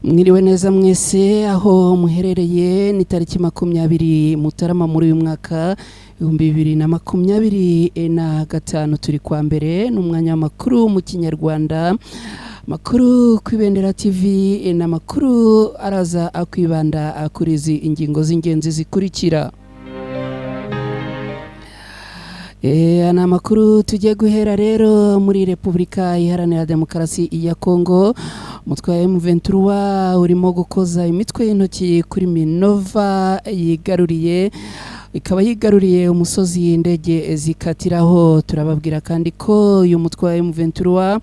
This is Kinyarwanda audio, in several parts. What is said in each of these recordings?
Mwiriwe neza mwese aho muherereye ni tariki 20 Mutarama muri uyu mwaka 2025 turi kwa mbere n'umwanya makuru mu Kinyarwanda makuru kwibendera TV na makuru araza akwibanda akurizi ingingo z'ingenzi zikurikira. Ana makuru tugiye guhera rero muri Republika Iharanira Demokarasi ya Kongo. Umutwe wa M23 urimo gukoza imitwe y'intoki kuri Minova ikaba yigaruriye umusozi y'indege zikatiraho. Turababwira kandi ko uyu mutwe wa M23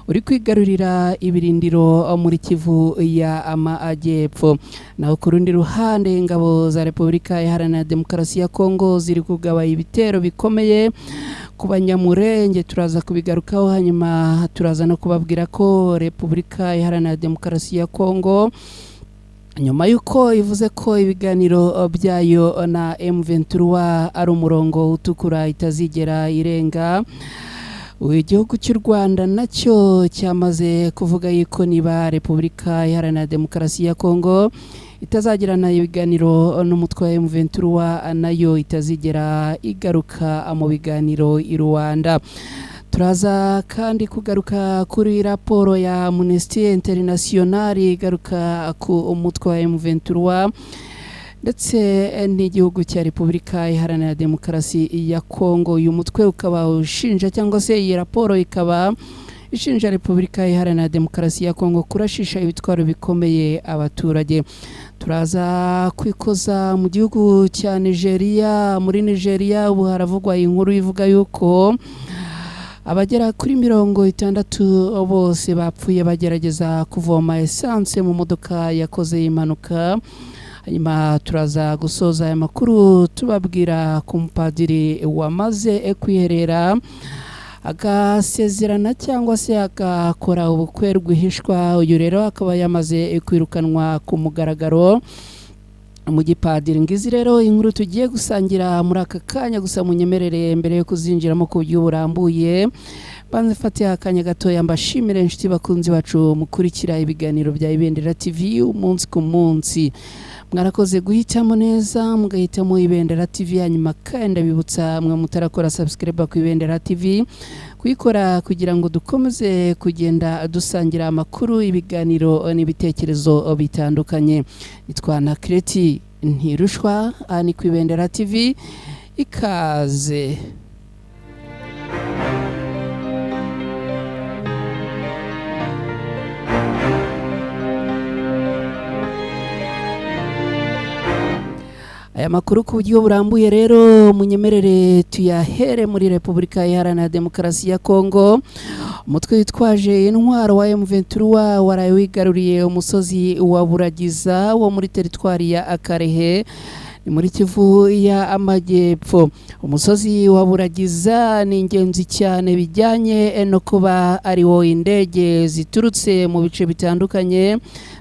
uri kwigarurira ibirindiro muri Kivu ya Amajyepfo. Naho ku rundi ruhande ingabo za Republika Iharanira Demokarasi ya Kongo ziri kugaba ibitero bikomeye ku Banyamurenge. Turaza kubigarukaho hanyuma turaza no kubabwira ko Republika Iharanira Demokarasi ya Kongo nyuma yuko ivuze ko ibiganiro byayo na M23 ari umurongo utukura itazigera irenga, igihugu cy'u Rwanda nacyo cyamaze kuvuga yuko niba Republika Iharanira Demokarasi ya Kongo itazagirana ibiganiro n'umutwe wa M23 nayo itazigera igaruka mu biganiro i Rwanda. Turaza kandi kugaruka kuri raporo ya Amnesty International igaruka ku umutwe wa M23 ndetse n'igihugu cya Republika Iharanira Demokarasi ya Kongo. Uyu mutwe ukaba ushinja cyangwa se iyi raporo ikaba ishinja Republika Iharanira Demokarasi ya Kongo kurashisha ibitwaro bikomeye abaturage. Turaza kwikoza mu gihugu cya Nigeria. Muri Nigeria ubu haravugwa inkuru ivuga yuko abagera kuri 60 bose bapfuye bagerageza kuvoma essence mu modoka yakoze impanuka. Hanyuma turaza gusoza aya makuru tubabwira ku mupadiri wamaze kwiherera agasezerana cyangwa se agakora ubukwe rwihishwa. Uyu rero akaba yamaze kwirukanwa ku mugaragaro mu gipadiri. Ngizi rero inkuru tugiye gusangira muri aka kanya, gusa munyemerere mbere yo kuzinjiramo ku buryo burambuye banze fate akanya gato yambashimire inshuti bakunzi bacu mukurikira ibiganiro bya Ibendera TV umunsi ku munsi. Mwarakoze guhitamo neza mugahitamo Ibendera TV, hanyuma kandi bibutsa mwe mutarakora subscribe ku Ibendera TV kuyikora kugira ngo dukomeze kugenda dusangira amakuru, ibiganiro n'ibitekerezo bitandukanye. Nitwana Kreti Ntirushwa ani ku Ibendera TV, ikaze. Aya makuru ku buryo burambuye rero munyemerere tuyahere muri Republika Iharanira Demokarasi ya Kongo. Umutwe witwaje intwaro wa M23 waraye wigaruriye umusozi wa Buragiza wo muri teritwari ya Akarehe ni muri Kivu ya Amajyepfo. Umusozi wa Buragiza ni ingenzi cyane bijyanye no kuba ari wo indege ziturutse mu bice bitandukanye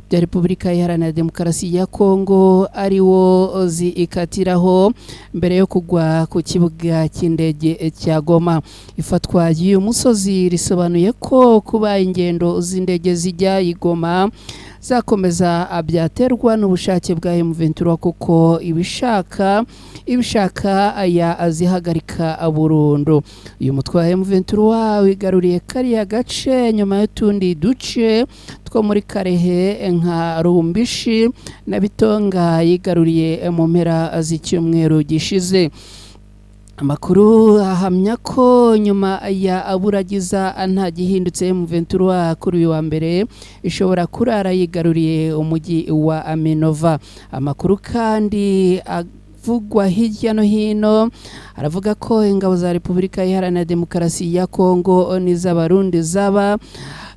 bya Republika Iharanira Demokarasi ya Kongo ari wo zikatiraho mbere yo kugwa ku kibuga cy'indege cya Goma. Ifatwa y'uyu musozi risobanuye ko kuba ingendo z'indege zijya i Goma zakomeza byaterwa n'ubushake bwa M23 kuko ibishaka ya azihagarika burundu. Uyu mutwe wa M23 wigaruriye kariya gace nyuma y'utundi duce two muri Karehe nka Rumbishi na Bitonga yigaruriye mu mpera z'icyumweru gishize. Amakuru ahamya ko nyuma ya Buragiza nta gihindutse M23 kuri uyu wa mbere ishobora kurara yigaruriye umujyi wa Minova. Amakuru kandi vugwa hirya no hino aravuga ko ingabo za Republika Iharanira Demokarasi ya Kongo n'iz'Abarundi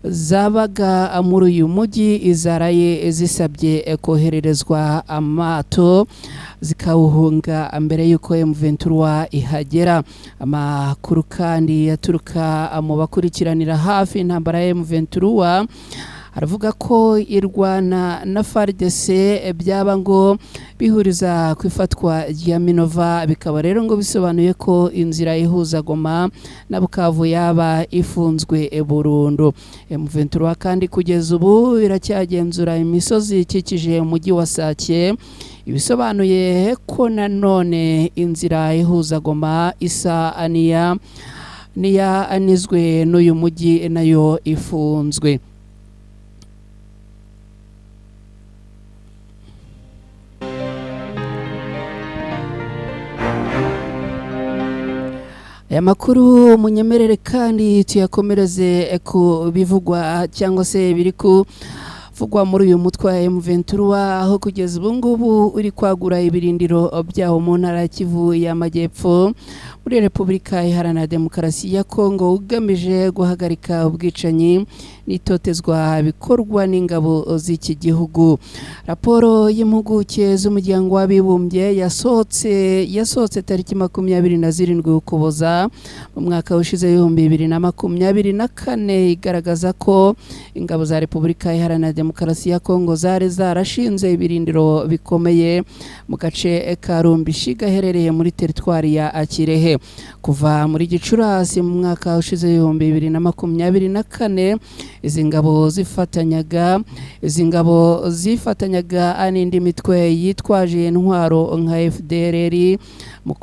zabaga muri uyu mujyi izaraye zisabye kohererezwa amato zikawuhunga mbere yuko M23 ihagera. Amakuru kandi yaturuka mu bakurikiranira hafi intambara ya M23 aravuga ko irwana na FARDC byaba ngo bihuriza ku ifatwa rya Minova, bikaba rero ngo bisobanuye ko inzira ihuza Goma na Bukavu yaba ifunzwe burundu. M23 kandi kugeza ubu iracyagenzura imisozi ikikije umujyi wa Sake, ibisobanuye ko nanone inzira ihuza Goma isa niya anizwe n'uyu mujyi nayo ifunzwe. Aya makuru munyemerere kandi tuyakomereze ku bivugwa cyangwa se biri kuvugwa muri uyu mutwe wa M23, aho kugeza ubu ngubu uri kwagura ibirindiro byawo mu ntara ya Kivu y'Amajyepfo muri Repubulika Iharanira Demokarasi ya Kongo, ugamije guhagarika ubwicanyi n'itotezwa bikorwa n'ingabo z'iki gihugu. Raporo y'impuguke z'umuryango w'abibumbye yasohotse tariki 27 Ukuboza mu mwaka ushize 2024 igaragaza ko ingabo za Repubulika Iharanira Demokarasi ya Kongo zari zarashinze ibirindiro bikomeye mu gace ka Rumbishi gaherereye muri teritwari ya Akirehe. Kuva muri Gicurasi mu mwaka ushize 2024 izi ngabo zifatanyaga n'indi mitwe yitwaje intwaro nka FDLR mu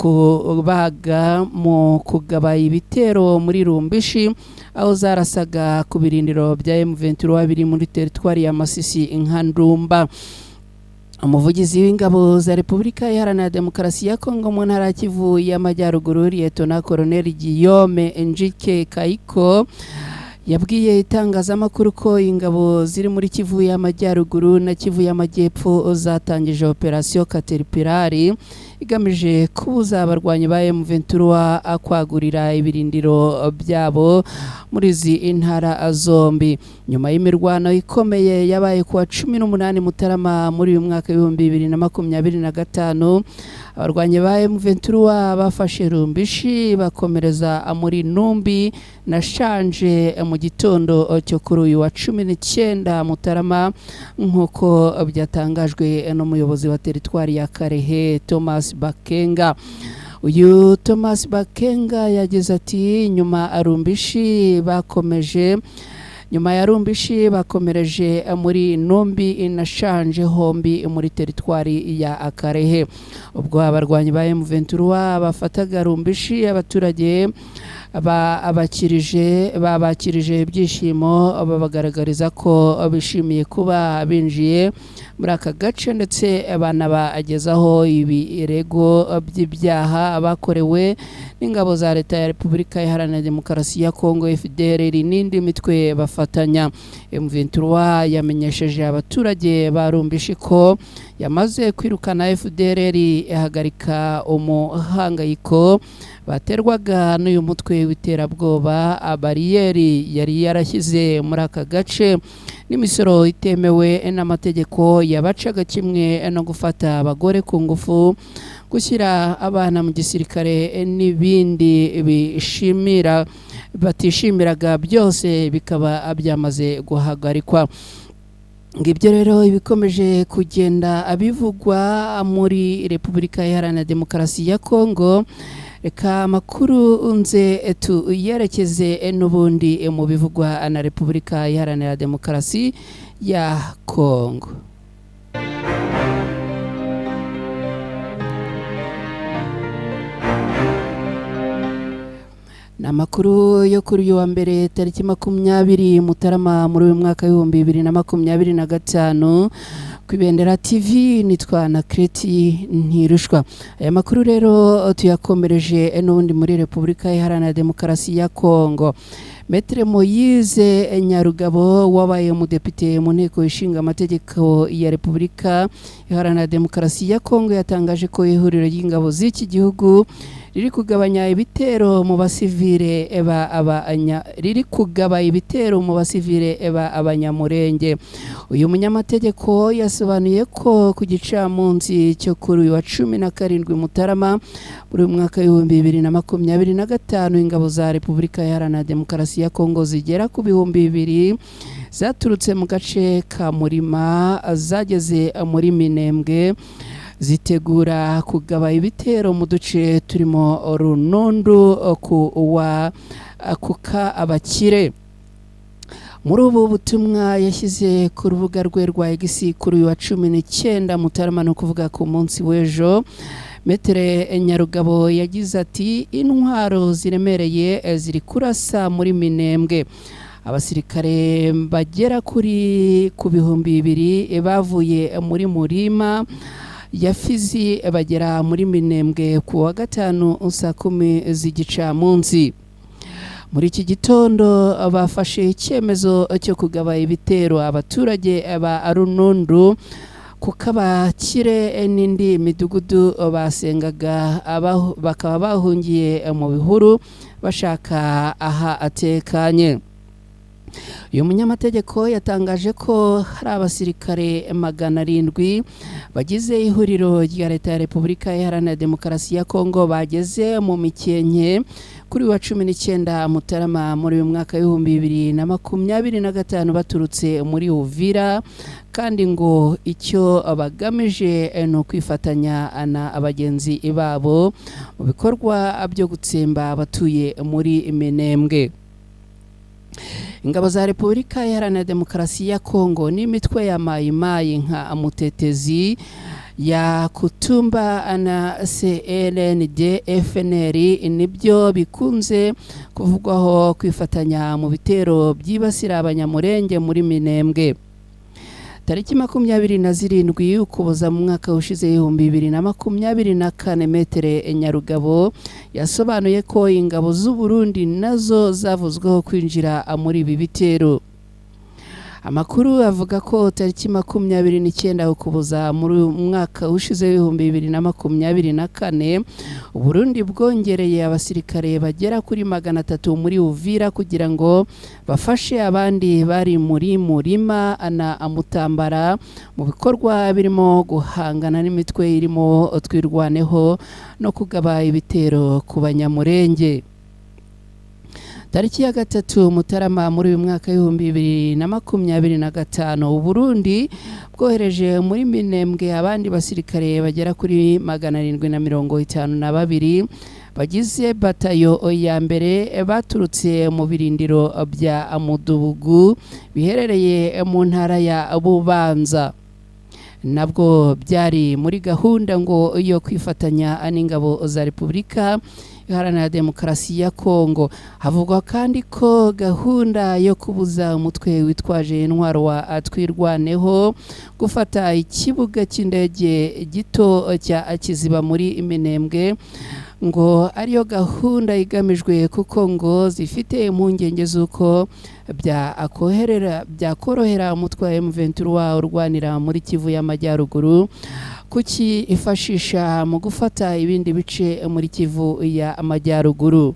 kugaba ibitero muri Rumbishi, aho zarasaga ku birindiro bya M23 biri muri teritwari ya Masisi Nkandumba. Umuvugizi w'ingabo za Repubulika Iharanira Demokarasi ya Kongo mu ntara ya Kivu y'Amajyaruguru, Lieutenant Colonel Guillaume Njike Kayiko, yabwiye itangazamakuru ko ingabo ziri muri Kivu y'Amajyaruguru na Kivu y'Amajyepfo zatangije operation Caterpillar igamije kubuza abarwanyi ba M23 kwagurira ibirindiro byabo muri izi intara zombi. Nyuma y'imirwano ikomeye yabaye kuwa 18 Mutarama muri uyu mwaka 2025, abarwanyi ba M23 bafashe Rumbishi bakomereza muri Numbi na Shanje mu gitondo cyo kuri uyu wa 19 Mutarama, nk'uko byatangajwe n'umuyobozi wa teritwari ya Karehe Thomas Bakenga. Uyu Thomas Bakenga yagize ati nyuma ya Rumbishi bakomereje muri Numbi na Shanje hombi muri teritwari ya Akarehe. Ubwo abarwanyi ba M23 bafataga Rumbishi, abaturage babakirije ibyishimo, babagaragariza ko bishimiye kuba binjiye muri aka gace, ndetse banabagezaho ibirego by'ibyaha bakorewe n'ingabo za leta ya Repubulika Iharanira Demokarasi ya Kongo FDLR n'indi mitwe bafatanya. M23 yamenyesheje abaturage ba Rumbishi ko yamaze kwirukana FDLR ihagarika umuhangayiko baterwaga n'uyu mutwe w'iterabwoba. Bariyeri yari yarashyize muri aka gace n'imisoro itemewe n'amategeko yabacaga kimwe no gufata abagore ku ngufu, gushyira abana mu gisirikare n'ibindi batishimiraga byose bikaba byamaze guhagarikwa. Ngibyo rero ibikomeje kugenda abivugwa muri Repubulika Iharanira Demokarasi ya Kongo. Reka makuru unze tuyerekeze n'ubundi mu bivugwa na Repubulika Iharanira Demokarasi ya Kongo. Namakuru yo kuri uyu wa mbere tariki 20 Mutarama muri uyu mwaka 2025 kwibendera TV, nitwa na Kreti Ntirushwa. Aya makuru rero tuyakomereje n'ubundi muri Repubulika Iharanira Demokarasi ya Kongo. Maître Moise Nyarugabo wabaye umudepite mu nteko ishinga amategeko ya Repubulika Iharanira Demokarasi ya Kongo yatangaje ko ihuriro ry'ingabo z'iki gihugu riri kugabanya ibitero mu basivile riri kugaba ibitero mu basivile abanyamurenge. Uyu munyamategeko yasobanuye ko ku gicamunsi cyo kuri wa 17 Mutarama muri mwaka wa 2025 ingabo za Repubulika Iharanira Demokarasi ya Kongo zigera ku 2,000 zaturutse mu gace ka Murima zageze muri Minembwe zitegura kugaba ibitero mu duce turimo Runundu kuka abakire. Muri ubu butumwa yashyize ku rubuga rwe rwa X kuri wa 19 Mutarama no kuvuga ku munsi w'ejo, Metere Nyarugabo yagize ati intwaro ziremereye ziri kurasa muri Minembwe. Abasirikare bagera kuri ku 2,000 bavuye muri Murima ya Fizi bagera muri Minembwe ku wa 5 saa 10 z'igicamunsi. Muri iki gitondo bafashe icyemezo cyo kugaba ibitero abaturage ba Runundu kukabakire n'indi midugudu basengaga bakaba bahungiye mu bihuru bashaka aha atekanye. Uyu munyamategeko yatangaje ko hari abasirikare 700 bagize ihuriro rya leta ya Repubulika Iharanira Demokarasi ya Kongo bageze mu Mikenke kuri wa 19 Mutarama muri mwaka wa 2025 baturutse muri Uvira, kandi ngo icyo bagamije no kwifatanya na abagenzi babo mu bikorwa byo gutsemba abatuye muri Minembwe. Ingabo za Repubulika Iharanira Demokarasi ya Kongo n'imitwe ya Mayimayi nka Mutetezi ya Kutumba na CNLD FNL nibyo bikunze kuvugwaho kwifatanya mu bitero byibasira abanyamurenge muri Minembwe. Tariki 27 ukuboza mu mwaka ushize 2024 Metere Nyarugabo yasobanuye ko ingabo z'u Burundi nazo zavuzweho kwinjira muri ibi bitero. Amakuru avuga ko tariki 29 ukuboza muri mwaka ushize 2024 Burundi bwongereye abasirikare bagera kuri 300 muri Uvira kugira ngo bafashe abandi bari muri Murima na Mutambara mu bikorwa birimo guhangana n'imitwe irimo twirwaneho no kugaba ibitero ku banyamurenge. Tariki ya 3 Mutarama muri mwaka wa 2025 Burundi bwohereje muri Minembwe abandi basirikare bagera kuri 752 bagize batayo ya mbere baturutse mu birindiro bya Amudubugu biherereye mu ntara ya Bubanza. Nabwo byari muri gahunda ngo yo kwifatanya n'ingabo za Repubulika Iharanira Demokarasi ya Kongo. Havugwa kandi ko gahunda yo kubuza umutwe witwaje intwaro wa twirwaneho gufata ikibuga cy'indege gito cya Kiziba muri Minembwe ngo ariyo gahunda igamijwe kuko ngo zifite impungenge z'uko byakorohera umutwe wa M23 urwanira muri Kivu y'Amajyaruguru kuki ifashisha mu gufata ibindi bice muri Kivu y'Amajyaruguru.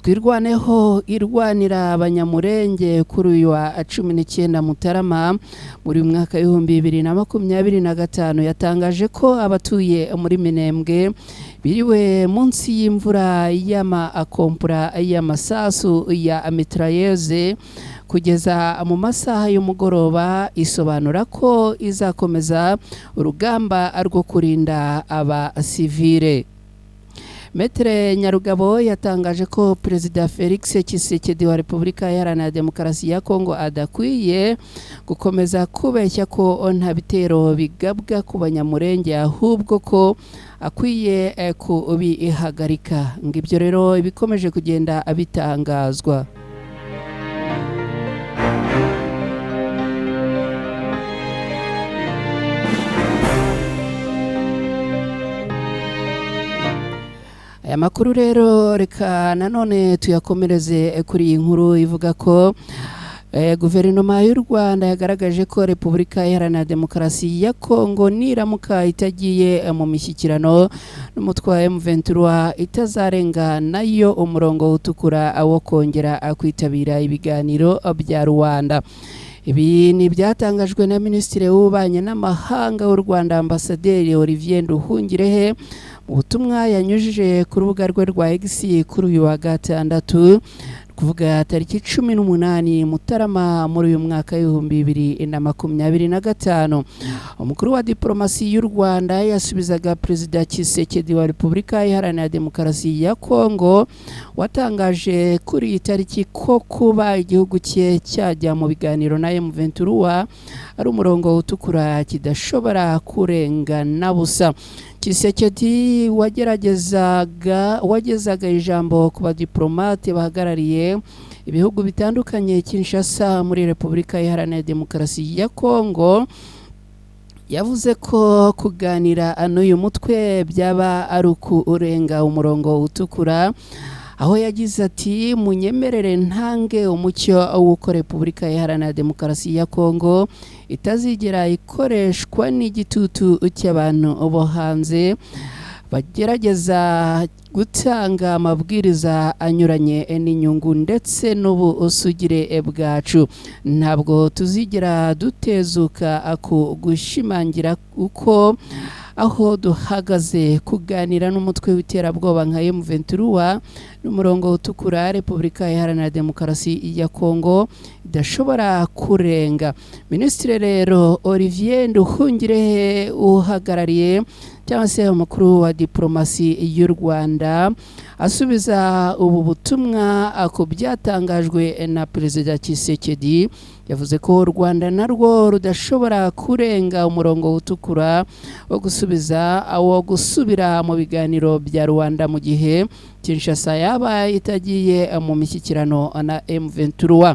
Twirwaneho irwanira abanyamurenge kuri uyu wa 19 Mutarama muri mwaka wa 2025 yatangaje ko abatuye muri Minembwe biriwe munsi y'imvura y'amakompura y'amasasu ya mitrailleuses kugeza mu masaha y'umugoroba. Isobanura ko izakomeza urugamba rwo kurinda abasivile. Metere Nyarugabo yatangaje ko Perezida Felix Tshisekedi wa Repubulika Iharanira Demokarasi ya Kongo adakwiye gukomeza kubeshya ko nta bitero bigabwa ku banyamurenge ahubwo ko akwiye kubihagarika. Ngibyo rero bikomeje kugenda abitangazwa. Aya makuru rero reka nanone tuyakomereze kuri iyi nkuru ivuga ko Guverinoma y'u Rwanda yagaragaje ko Repubulika Iharanira Demokarasi ya Kongo niramuka itagiye mu mishyikirano n'umutwe wa M23 itazarenga nayo umurongo utukura wo kongera kwitabira ibiganiro bya Rwanda. Ibi ni byatangajwe na Minisitiri w'Ububanyi n'Amahanga w'u Rwanda Ambasaderi Olivier Nduhungirehe mu butumwa yanyujije ku rubuga rwe rwa X kuri uyu wa gatandatu kuvuga tariki 18 Mutarama muri uyu mwaka w'2025. Umukuru wa diplomasi y'u Rwanda yasubizaga Perezida Tshisekedi wa Repubulika Iharanira Demokarasi ya Kongo watangaje kuri tariki ko kuba igihugu cye cyajya mu biganiro na M23 ari umurongo utukura kidashobora kurengana busa. Tshisekedi wagezaga ijambo ku badiplomate bahagarariye ibihugu bitandukanye Kinshasa muri Repubulika Iharanira Demokarasi ya Kongo yavuze ko kuganira n'uyu mutwe byaba ari ukurenga umurongo utukura, aho yagize ati munyemerere ntange umucyo w'uko Repubulika Iharanira Demokarasi ya Kongo itazigera ikoreshwa n'igitutu cy'abantu bo hanze bagerageza gutanga amabwiriza anyuranye n'inyungu ndetse n'ubusugire bwacu. Ntabwo tuzigera dutezuka ku gushimangira uko aho duhagaze kuganira n'umutwe w'iterabwoba nka M23 n'umurongo utukura Repubulika Iharanira Demokarasi ya Kongo idashobora kurenga. Minisitiri rero Olivier Nduhungirehe uhagarariye cyangwa se umukuru wa diplomasi y'u Rwanda asubiza ubu butumwa ku byatangajwe na Perezida Tshisekedi, yavuze ko u Rwanda narwo rudashobora kurenga umurongo utukura wo gusubira mu biganiro bya Rwanda mu gihe Kinshasa yaba itagiye mu mishyikirano na M23.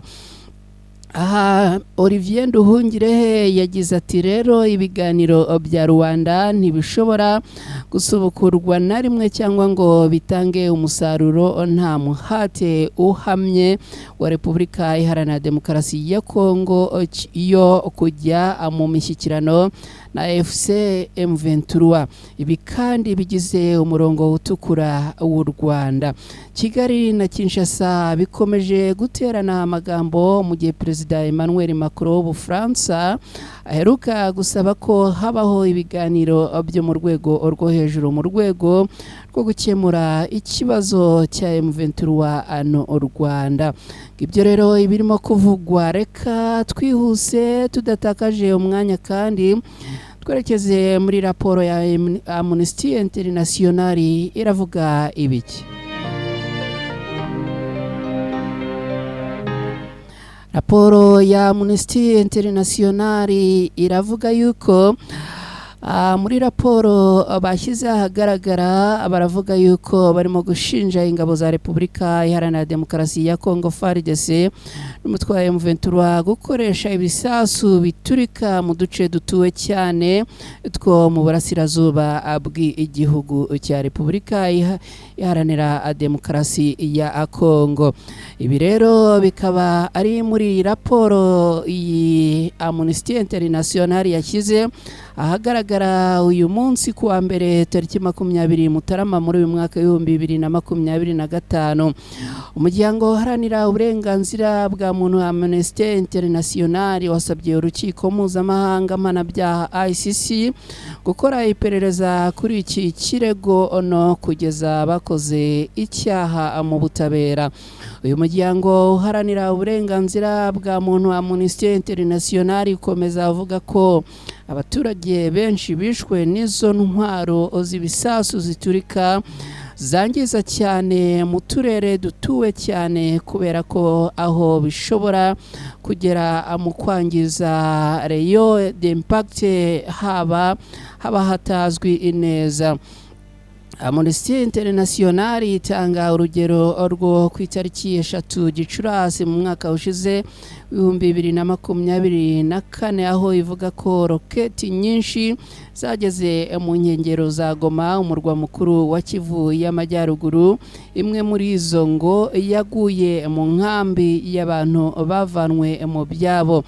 Aha Olivier Nduhungirehe yagize ati rero ibiganiro bya Rwanda ntibishobora gusubukurwa na rimwe cyangwa ngo bitange umusaruro nta muhate uhamye wa Repubulika Iharanira Demokarasi ya Kongo yo kujya mu mishyikirano na FC M23. Ibi kandi bigize umurongo utukura w'u Rwanda. Kigali na Kinshasa bikomeje guterana amagambo mu gihe Perezida Emmanuel Macron w'Ubufaransa aheruka gusaba ko habaho ibiganiro byo mu rwego rwo hejuru mu rwego rwo gukemura ikibazo cya M23 ano Rwanda. Ibyo rero ibirimo kuvugwa, reka twihuse tudatakaje umwanya kandi twerekeze muri raporo ya Amnesty International iravuga ibiki. Raporo ya Amnesty International iravuga yuko muri raporo bashyize ahagaragara baravuga yuko barimo gushinja ingabo za Repubulika Iharanira Demokarasi ya Kongo FARDC n'umutwe wa M23 gukoresha ibisasu biturika mu duce dutuwe cyane two mu burasirazuba bw'igihugu cya Repubulika Iharanira Demokarasi ya Kongo. Ibi rero bikaba ari muri raporo iyi Amnesty International yashyize ahagaragara uyu munsi kuwa mbere tariki 20 Mutarama muri uyu mwaka w'2025. Umuryango uharanira uburenganzira bwa muntu Amnesty International wasabye urukiko mpuzamahanga mpanabyaha ICC gukora iperereza kuri iki kirego no kugeza bakoze icyaha mu butabera. Uyu muryango uharanira uburenganzira bwa muntu Amnesty International ukomeza avuga ko abaturage benshi bishwe n'izo ntwaro z'ibisasu ziturika zangiza cyane mu turere dutuwe cyane kubera ko aho bishobora kugera mu kwangiza reyo d'impact haba hatazwi neza. Amnesty International itanga urugero rwo ku itariki 3 Gicurasi mu mwaka ushize 2024 aho ivuga ko roketi nyinshi zageze mu nkengero za Goma umurwa mukuru wa Kivu y'Amajyaruguru. Imwe muri izo ngo yaguye mu nkambi y'abantu bavanwe mu byabo.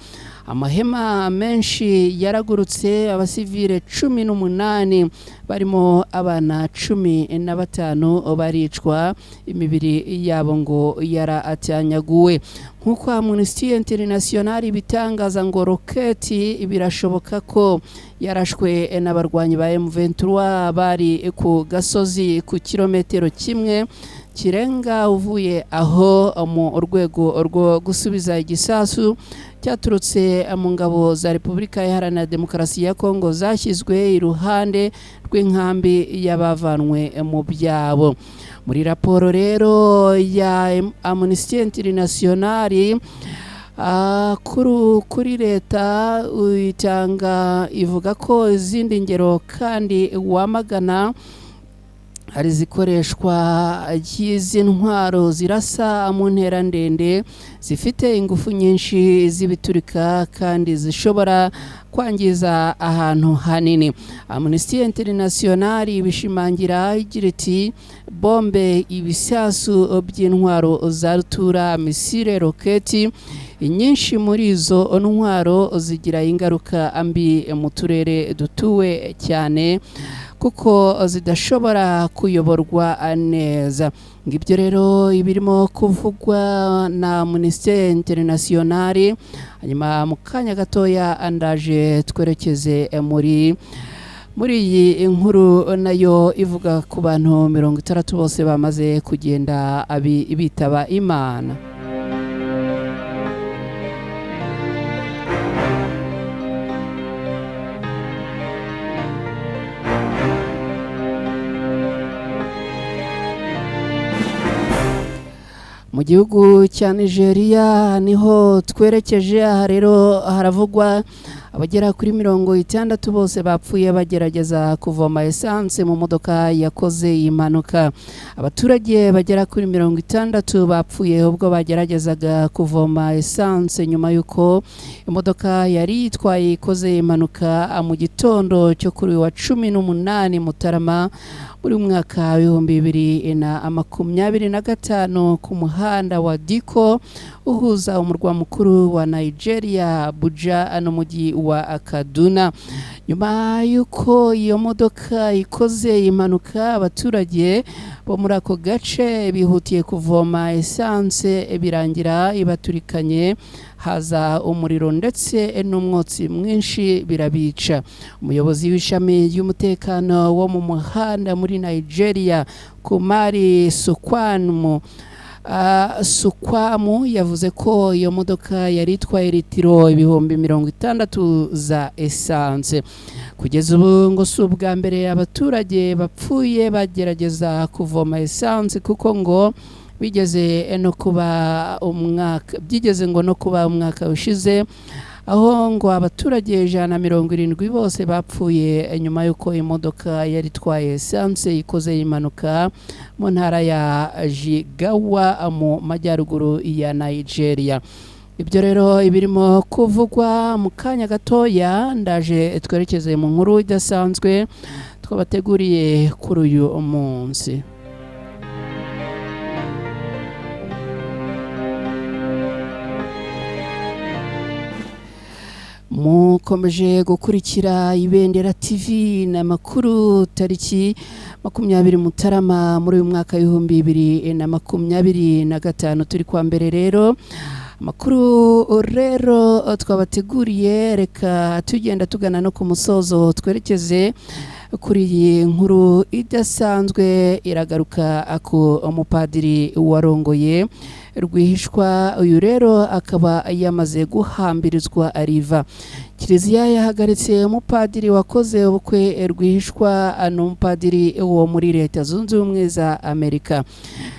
Amahema menshi yaragurutse, abasivile 18 barimo abana 15 baricwa, imibiri yabo ngo yaratanyaguwe. Nkuko Amnesty International bitangaza ngo roketi birashoboka ko yarashwe n'abarwanyi ba M23 bari ku gasozi ku kilometero kimwe kirenga uvuye aho mu rwego rwo gusubiza igisasu cyaturutse mu ngabo za Repubulika Iharanira Demokarasi ya Kongo zashyizwe iruhande rw'inkambi y'abavanwe mu byabo. Muri raporo rero ya Amnesty International kuri leta itanga ivuga ko izindi ngero kandi wamagana hari zikoreshwa y'izi ntwaro zirasa mu ntera ndende zifite ingufu nyinshi zibiturika kandi zishobora kwangiza ahantu hanini. Amnesty International bishimangira igira iti bombe, ibisasu by'intwaro za rutura, misile, roketi, inyinshi muri izo ntwaro zigira ingaruka mbi mu turere dutuwe cyane kuko zidashobora kuyoborwa neza. Ngibyo rero ibirimo kuvugwa na Amnesty International. Hanyuma mu kanya gatoya andaje twerekeze muri iyi inkuru nayo ivuga ku bantu 60 bose bamaze kugenda bitaba Imana. Mu gihugu cya Nigeria niho twerekeje. Aha rero haravugwa abagera kuri 60 bose bapfuye bagerageza kuvoma essence mu modoka yakoze impanuka. Abaturage bagera kuri 60 bapfuye ubwo bageragezaga kuvoma essence nyuma yuko imodoka yari itwaye ikoze impanuka mu gitondo cyo kuri wa 18 Mutarama muri mwaka 2025 ku muhanda wa Diko uhuza umurwa mukuru wa Nigeria Abuja n'umujyi wa Kaduna. Nyuma yuko iyo modoka ikoze impanuka, abaturage bo muri ako gace bihutiye kuvoma essence birangira ibaturikanye, haza umuriro ndetse n'umwotsi mwinshi birabica. Umuyobozi w'ishami ry'umutekano wo mu muhanda muri Nigeria Kumari Sukwamu yavuze ko iyo modoka yari itwaye litiro 60,000 za essence. Kugeza ubu ngo si ubwa mbere abaturage bapfuye bagerageza kuvoma essence kuko ngo byigeze ngo no kuba umwaka ushize aho ngo abaturage 170 bose bapfuye nyuma yuko imodoka yari itwaye essence ikoze impanuka mu ntara ya Jigawa mu majyaruguru ya Nigeria. Ibyo rero ibirimo kuvugwa mu kanya gatoya ndaje twerekeze mu nkuru idasanzwe twabateguriye kuri uyu munsi. Mukomeje gukurikira Ibendera TV na makuru tariki 20 Mutarama muri uyu mwaka 2025 turi kwa mbere rero. Makuru rero twabateguriye, reka tugenda tugana no ku musozo twerekeze kuri iyi nkuru idasanzwe iragaruka ako umupadiri warongoye Rwihishwa. Uyu rero akaba yamaze guhambirizwa Riva. Kiliziya yahagaritse umupadiri wakoze ubukwe Rwihishwa, n'umupadiri wo muri Leta Zunze Ubumwe za Amerika.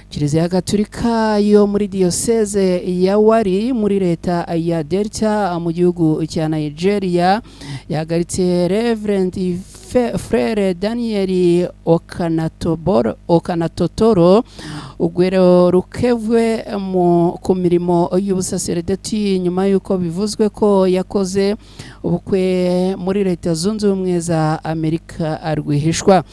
Kiliziya Gatolika yo muri diocese ya Wari muri leta ya Delta mu gihugu cya Nigeria yahagaritse Reverend frere Daniel Okanatotoro ugwero rukevwe ku mirimo y'ubusaseredoti nyuma y'uko bivuzwe ko yakoze ubukwe muri Leta Zunze Ubumwe za Amerika arwihishwa.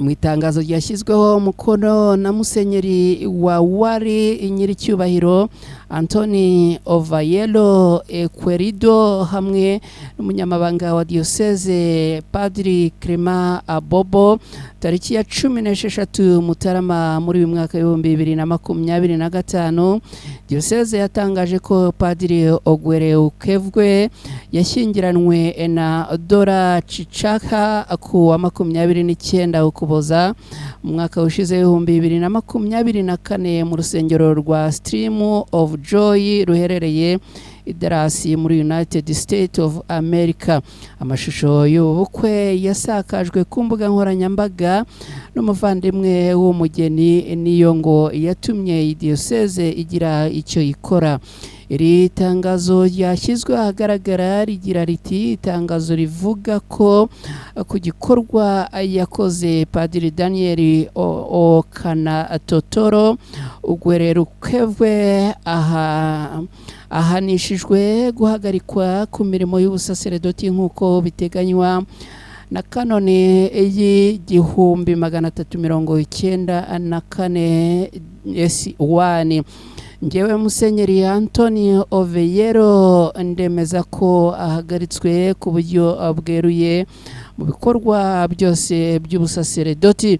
Mu itangazo ryashyizweho mukono na Musenyeri wa wari nyiricyubahiro Anthony Ovayelo Equerido hamwe n'umunyamabanga wa diocese Padri Clement Abobo tariki ya 16 Mutarama muri uyu mwaka 2025. Diocese yatangaje ko Padri Ogwere Ukevwe yashyingiranwe na Dora Chichaka ku wa 29 Ukuboza mu mwaka ushize 2024 mu rusengero rwa Stream of Joy ruherereye i Dallas muri United States of America. Amashusho y'ubukwe yasakajwe ku mbuga nkoranyambaga n'umuvandimwe w'umugeni niyo ngo yatumye diocese igira icyo ikora. Iri tangazo ryashyizwe ahagaragara rigira riti itangazo rivuga ko ku gikorwa yakoze Padiri Daniel Okanatotoro Ugwere Rukevwe ahanishijwe guhagarikwa ku mirimo y'ubusaseredoti nk'uko biteganywa na kanone y'1394 S1. Ngewe Musenyeri Anthony Oveyero ndemeza ko ahagaritswe ku buryo bweruye mu bikorwa byose by'ubusaseredoti.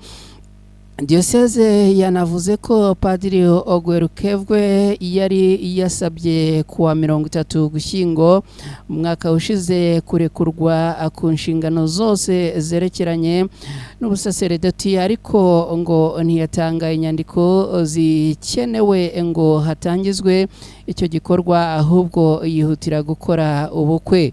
Diocese yanavuze ko Padiri Ogwerukevwe yari yasabye kuwa 30 Gushyingo mu mwaka ushize kurekurwa ku nshingano zose zerekeranye n'ubusaseredoti, ariko ngo ntiyatanga inyandiko zikenewe ngo hatangizwe icyo gikorwa, ahubwo yihutira gukora ubukwe.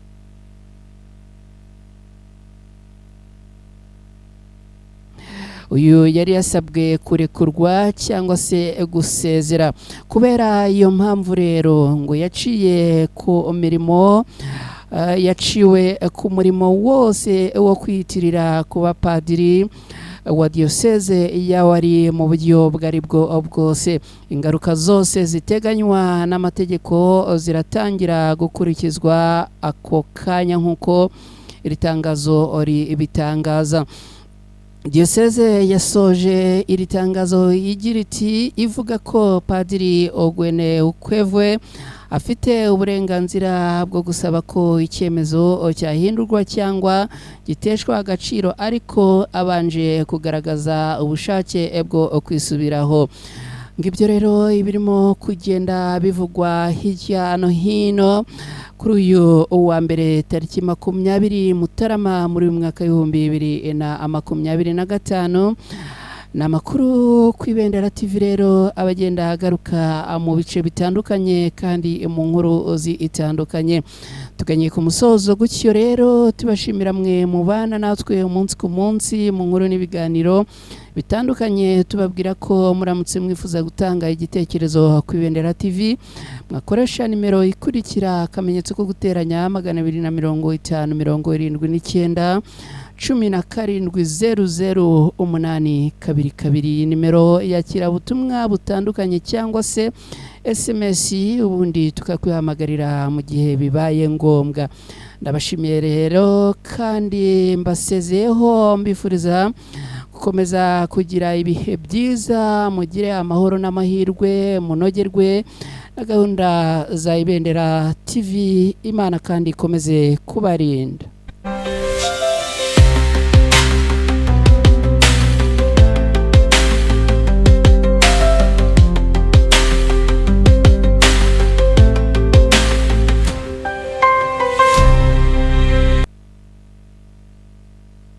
Uyu yari yasabwe kurekurwa cyangwa se gusezera. Kubera iyo mpamvu rero ngo yaciye ku mirimo yaciwe ku murimo wose wo kwiyitirira kuba padiri wa diocese yawari mu buryo bwari bwo bwose. Ingaruka zose ziteganywa n'amategeko ziratangira gukurikizwa ako kanya nk'uko iri tangazo bitangaza. Diocese yasoje iri tangazo igira iti ivuga ko Padiri Ogwene Ukwevwe afite uburenganzira bwo gusaba ko icyemezo cyahindurwa cyangwa giteshwa agaciro, ariko abanje kugaragaza ubushake bwo kwisubiraho. Ngibyo rero ibirimo kugenda bivugwa hirya no hino kuri uyu wa mbere tariki 20 Mutarama muri mwaka 2025. Na makuru kwibendera TV rero abagenda agaruka mu bice bitandukanye kandi mu nkuru itandukanye. Tuganye ku musozo gutyo rero tubashimira mwe mubana natwe umunsi ku munsi mu nkuru n'ibiganiro bitandukanye, tubabwira ko muramutse mwifuza gutanga igitekerezo kwibendera TV mwakoresha nimero ikurikira akamenyetso ko guteranya 250 17 00 nimero yakira butumwa butandukanye cyangwa se SMS, ubundi tukakwihamagarira mu gihe bibaye ngombwa. Ndabashimiye rero kandi mbasezeho mbifuriza gukomeza kugira ibihe byiza, mugire amahoro n'amahirwe, munogerwe na gahunda za Ibendera TV. Imana kandi ikomeze kubarinda.